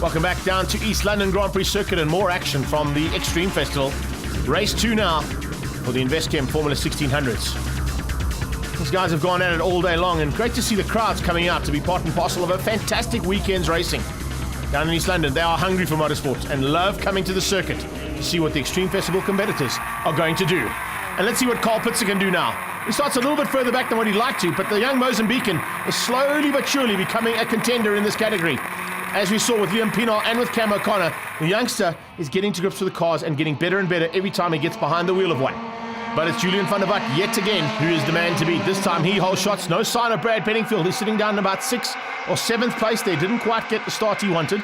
Welcome back down to East London Grand Prix Circuit and more action from the Extreme Festival. Race 2 now for the Investchem Formula 1600s. These guys have gone at it all day long, and great to see the crowds coming out to be part and parcel of a fantastic weekend's racing. Down in East London, they are hungry for motorsport and love coming to the circuit to see what the Extreme Festival competitors are going to do. And let's see what KARL can do now. He starts a little bit further back than what he'd like to, but the young Mozambican is slowly but surely becoming a contender in this category. As we saw with Liam Pienaar and with Cam O'Connor, the youngster is getting to grips with the cars and getting better and better every time he gets behind the wheel of one. But it's Julian van der Walt yet again who is the man to beat. This time he holds shots. No sign of Brad Beningfield. He's sitting down in about 6th or 7th place there. Didn't quite get the start he wanted.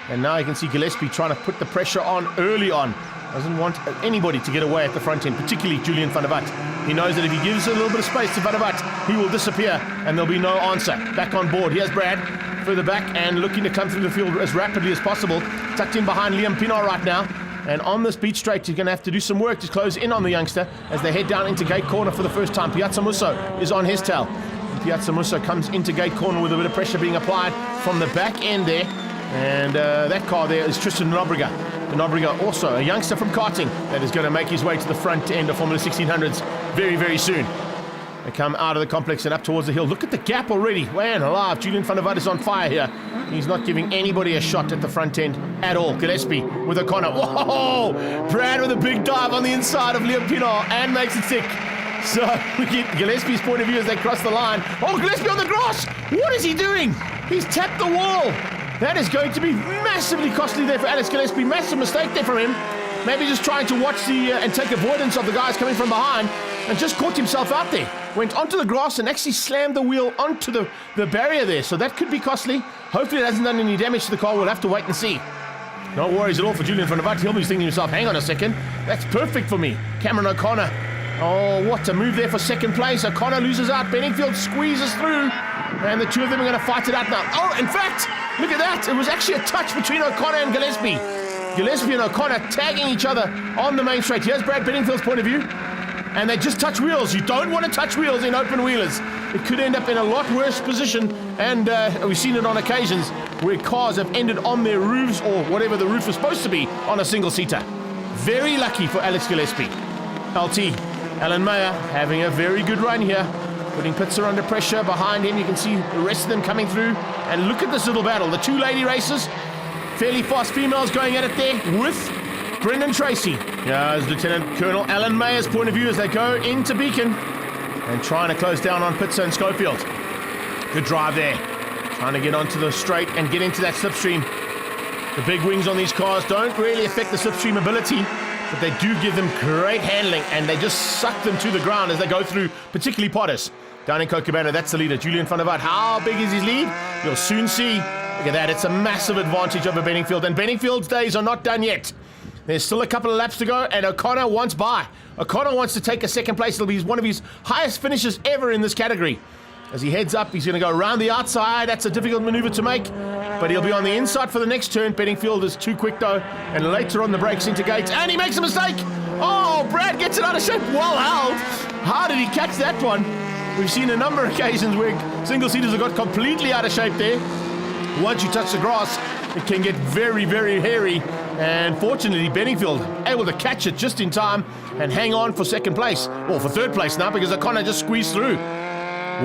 And now you can see Gillespie trying to put the pressure on early on. Doesn't want anybody to get away at the front end, particularly Julian van der Walt. He knows that if he gives a little bit of space to van der Walt, he will disappear and there'll be no answer. Back on board. Here's Brad further back and looking to come through the field as rapidly as possible. Tucked in behind Liam Pienaar right now. And on this beach straight, you're going to have to do some work to close in on the youngster as they head down into gate corner for the first time. Piazza Musso is on his tail. And Piazza Musso comes into gate corner with a bit of pressure being applied from the back end there. And that car there is Tristan Nobriga. Nobriga also a youngster from karting that is going to make his way to the front end of Formula 1600s very, very soon. They come out of the complex and up towards the hill. Look at the gap already. Man alive, Julian van der Walt is on fire here. He's not giving anybody a shot at the front end at all. Gillespie with O'Connor. Whoa! Brad with a big dive on the inside of Liam Pienaar and makes it sick. So we get Gillespie's point of view as they cross the line. Oh, Gillespie on the grass! What is he doing? He's tapped the wall. That is going to be massively costly there for Alex Gillespie. Massive mistake there from him. Maybe just trying to watch and take avoidance of the guys coming from behind and just caught himself out there. Went onto the grass and actually slammed the wheel onto the barrier there. So that could be costly. Hopefully it hasn't done any damage to the car. We'll have to wait and see. No worries at all for Julian van der Walt. He'll be thinking to himself, hang on a second. That's perfect for me. Cameron O'Connor. Oh, what a move there for second place. O'Connor loses out. Beningfield squeezes through. And the two of them are going to fight it out now. Oh, in fact, look at that. It was actually a touch between O'Connor and Gillespie. Gillespie and O'Connor tagging each other on the main straight. Here's Brad Beningfield's point of view. And they just touch wheels. You don't want to touch wheels in open wheelers. It could end up in a lot worse position. And we've seen it on occasions where cars have ended on their roofs or whatever the roof was supposed to be on a single-seater. Very lucky for Alex Gillespie. LT, Alan Meyer having a very good run here. Putting PITZER under pressure behind him. You can see the rest of them coming through. And look at this little battle. The two lady racers. Fairly fast females going at it there with Brendan Tracy. Here's Lieutenant Colonel Alan Meyer's point of view as they go into Beacon and trying to close down on PITZER and Schofield. Good drive there. Trying to get onto the straight and get into that slipstream. The big wings on these cars don't really affect the slipstream ability, but they do give them great handling and they just suck them to the ground as they go through, particularly Potters. Down in Cochabamba, that's the leader, Julian van der Walt. How big is his lead? You'll soon see. Look at that, it's a massive advantage over Beningfield, and Beningfield's days are not done yet. There's still a couple of laps to go, and O'Connor wants by. O'Connor wants to take a second place. It'll be one of his highest finishes ever in this category. As he heads up, he's going to go around the outside. That's a difficult maneuver to make, but he'll be on the inside for the next turn. Beningfield is too quick, though, and later on the brakes into gates, and he makes a mistake. Oh, Brad gets it out of shape. Well held. How did he catch that one? We've seen a number of occasions where single-seaters have got completely out of shape there. Once you touch the grass, it can get very, very hairy. And fortunately, Beningfield able to catch it just in time and hang on for second place. Or for third place now, because O'Connor just squeezed through.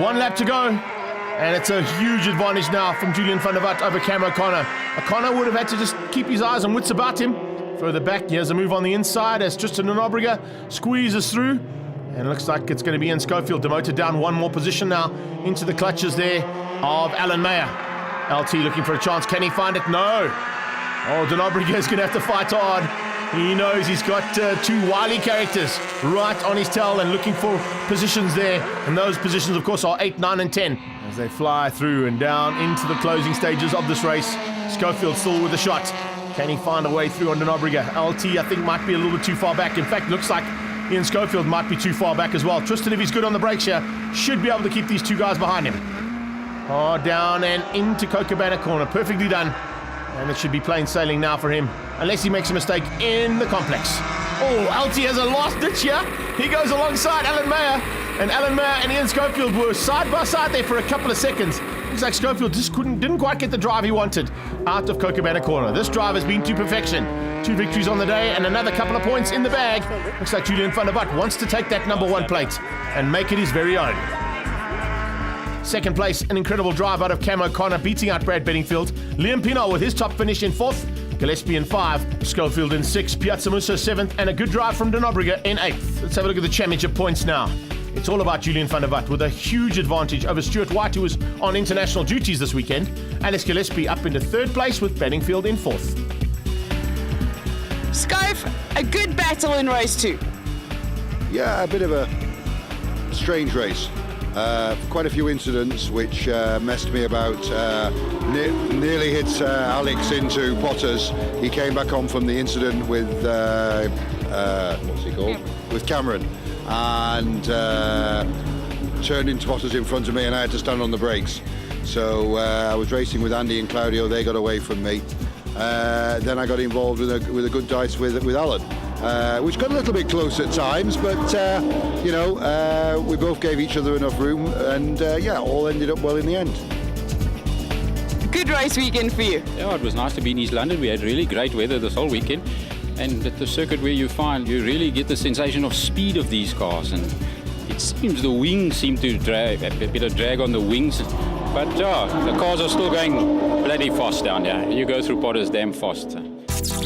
One lap to go. And it's a huge advantage now from Julian van der Walt over Cam O'Connor. O'Connor would have had to just keep his eyes and wits about him. Further back, here's a move on the inside as Tristan Nobriga squeezes through. And it looks like it's going to be Ian Schofield demoted down one more position now into the clutches there of Alan Meyer. LT looking for a chance. Can he find it? No. Oh, Nobriga is going to have to fight hard. He knows he's got two wily characters right on his tail and looking for positions there. And those positions, of course, are 8, 9, and 10. As they fly through and down into the closing stages of this race. Schofield still with a shot. Can he find a way through on Nobriga? LT, I think, might be a little bit too far back. In fact, looks like Ian Schofield might be too far back as well. Tristan, if he's good on the brakes here, should be able to keep these two guys behind him. Oh, down and into Cochabamba corner. Perfectly done. And it should be plain sailing now for him. Unless he makes a mistake in the complex. Oh, LT has a last ditch here. He goes alongside Alan Meyer. And Alan Meyer and Ian Schofield were side by side there for a couple of seconds. Looks like Schofield just didn't quite get the drive he wanted out of Kochabana corner. This drive has been to perfection. 2 victories on the day and another couple of points in the bag. Looks like Julian van der Walt wants to take that number 1 plate and make it his very own. Second place, an incredible drive out of Cam O'Connor, beating out Brad Bedingfield. Liam Pienaar with his top finish in 4th. Gillespie in 5, Schofield in 6, Piazza Musa 7th, and a good drive from Denobriga in 8th. Let's have a look at the championship points now. It's all about Julian van der Walt with a huge advantage over Stuart White, who was on international duties this weekend. Alex Gillespie up into 3rd place with Bedingfield in 4th. Scope, a good battle in race 2. Yeah, a bit of a strange race. Quite a few incidents which messed me about. Nearly hit Alex into Potters. He came back on from the incident with what's he called? With Cameron, and turned into Potters in front of me, and I had to stand on the brakes. So I was racing with Andy and Claudio. They got away from me. Then I got involved with a good dice with Alan, which got a little bit close at times, but we both gave each other enough room, and all ended up well in the end. Good race weekend for you. Yeah, it was nice to be in East London. We had really great weather this whole weekend, and at the circuit where you really get the sensation of speed of these cars, and it seems the wings seem to drag, a bit of drag on the wings, but the cars are still going bloody fast down there. You go through Potters damn fast.